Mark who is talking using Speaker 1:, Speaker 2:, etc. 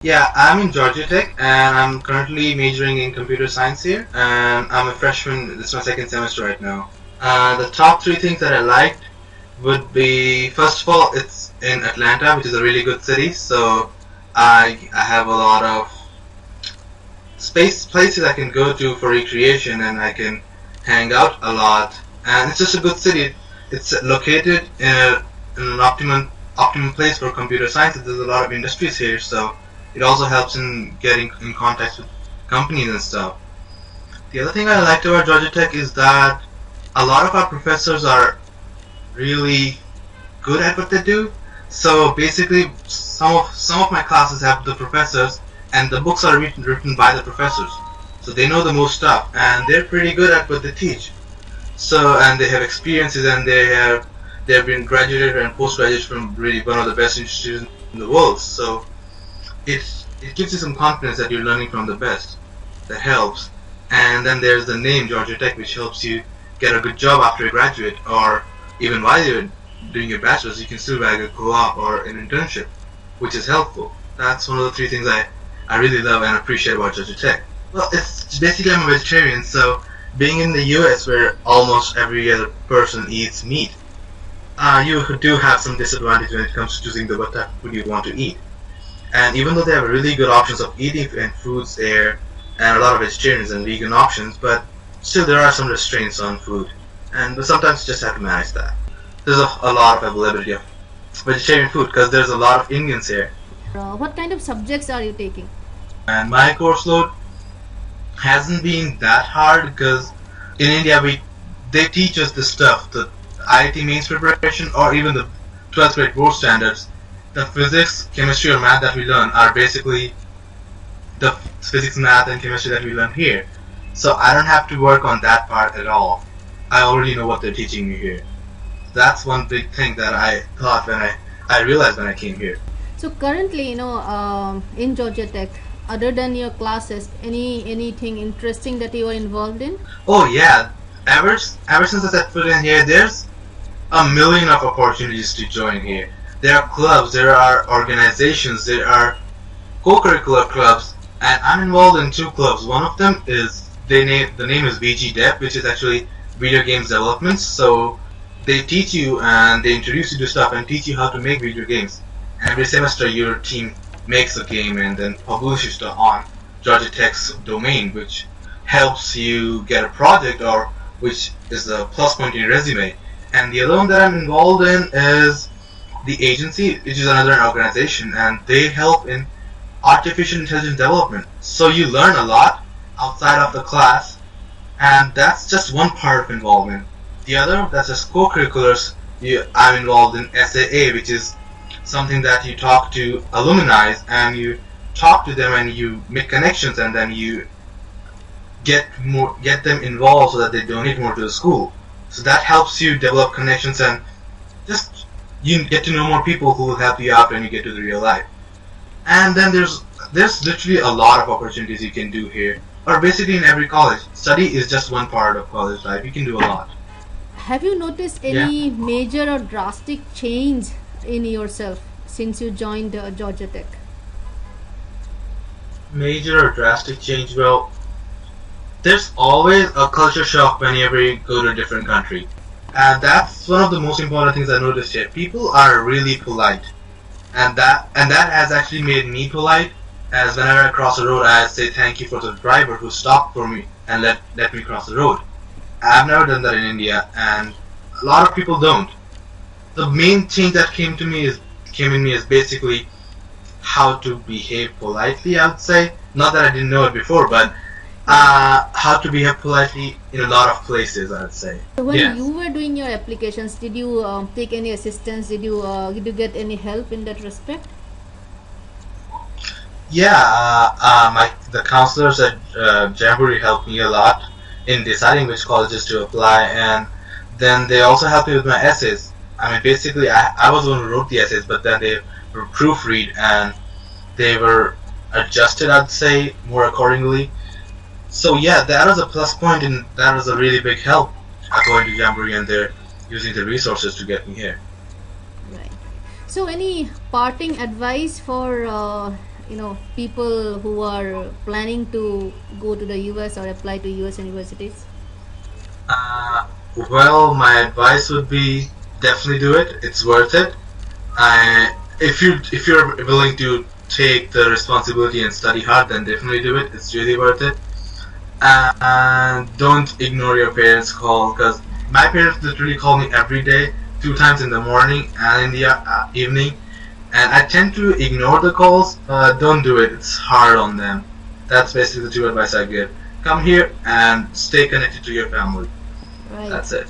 Speaker 1: Yeah, I'm in GeorgiaTech and I'm currently majoring in computer science here, and I'm a freshman. This is my second semester right now. The top three things that I liked would be, first of all, it's in Atlanta, which is a really good city, so I have a lot of places I can go to for recreation, and I can hang out a lot. And it's just a good city. It's located in an optimum place for computer science. There's a lot of industries here, so it also helps in getting in contact with companies and stuff. The other thing I liked about Georgia Tech is that a lot of our professors are really good at what they do. So basically, some of my classes have the professors, and the books are written by the professors. So they know the most stuff, and they're pretty good at what they teach. So, and they have experiences, and they have been graduated and postgraduates from really one of the best institutions in the world. So it it gives you some confidence that you're learning from the best. That helps. And then there's the name Georgia Tech, which helps you get a good job after you graduate, or even while you're doing your bachelor's, you can still bag a co-op or an internship, which is helpful. That's one of the three things I really love and appreciate about Georgia Tech. Well, it's basically I'm a vegetarian, so being in the US where almost every other person eats meat, you do have some disadvantage when it comes to choosing the what type of food you want to eat. And even though they have really good options of eating and foods there, and a lot of vegetarians and vegan options, but still there are some restraints on food, and but sometimes you just have to manage that. There's a lot of availability of vegetarian food because there's a lot of Indians here,
Speaker 2: What kind of subjects are you taking?
Speaker 1: and my course load hasn't been that hard because in India they teach us the stuff, the IIT mains preparation or even the 12th grade board standards. The physics, chemistry, or math that we learn are basically the physics, math, and chemistry that we learn here. So I don't have to work on that part at all. I already know what they're teaching me here. That's one big thing that I thought when I realized when I came here.
Speaker 2: So currently, in Georgia Tech, other than your classes, anything interesting that you are involved in?
Speaker 1: Oh yeah, ever since I set foot in here, there's a million of opportunities to join here. There are clubs, there are organizations, there are co-curricular clubs, and I'm involved in two clubs. One of them is the name is VG Dev, which is actually video games development. So they teach you and they introduce you to stuff and teach you how to make video games. Every semester, your team makes a game and then publishes it on Georgia Tech's domain, which helps you get a project or which is a plus point in your resume. And the other one that I'm involved in is the agency, which is another organization, and they help in artificial intelligence development. So you learn a lot outside of the class, and that's just one part of involvement. The other, that's just co-curriculars. I'm involved in SAA, which is something that you talk to alumni and you talk to them and you make connections and then you get them involved so that they donate more to the school. So that helps you develop connections and just you get to know more people who will help you out when you get to the real life. And then there's literally a lot of opportunities you can do here, or basically in every college. Study is just one part of college life. You can do a lot.
Speaker 2: Have you noticed
Speaker 1: Yeah.
Speaker 2: any major or drastic change in yourself since you joined Georgia Tech?
Speaker 1: Major or drastic change? Well, there's always a culture shock whenever you go to a different country. And that's one of the most important things I noticed here. People are really polite. And that has actually made me polite, as whenever I cross the road I say thank you for the driver who stopped for me and let me cross the road. I've never done that in India, and a lot of people don't. The main change that came in me is basically how to behave politely, I would say. Not that I didn't know it before, but how to behave politely in a lot of places, I would say.
Speaker 2: So when
Speaker 1: Yes.
Speaker 2: you were doing your applications, did you take any assistance? Did you get any help in that respect?
Speaker 1: Yeah, the counselors at Jamboree helped me a lot in deciding which colleges to apply, and then they also helped me with my essays. I mean, basically, I was the one who wrote the essays, but then they were proofread and they were adjusted, I'd say, more accordingly. So yeah, that was a plus point, and that was a really big help going to Jamboree, and they're using the resources to get me here.
Speaker 2: Right. So any parting advice for people who are planning to go to the US or apply to US universities?
Speaker 1: Uh, well, my advice would be definitely do it. It's worth it. If you're willing to take the responsibility and study hard, then definitely do it. It's really worth it. And don't ignore your parents' call, because my parents literally call me every day, 2 times in the morning and in the evening, and I tend to ignore the calls. Don't do it. It's hard on them. That's basically the two advice I give. Come here and stay connected to your family.
Speaker 2: Right.
Speaker 1: That's it.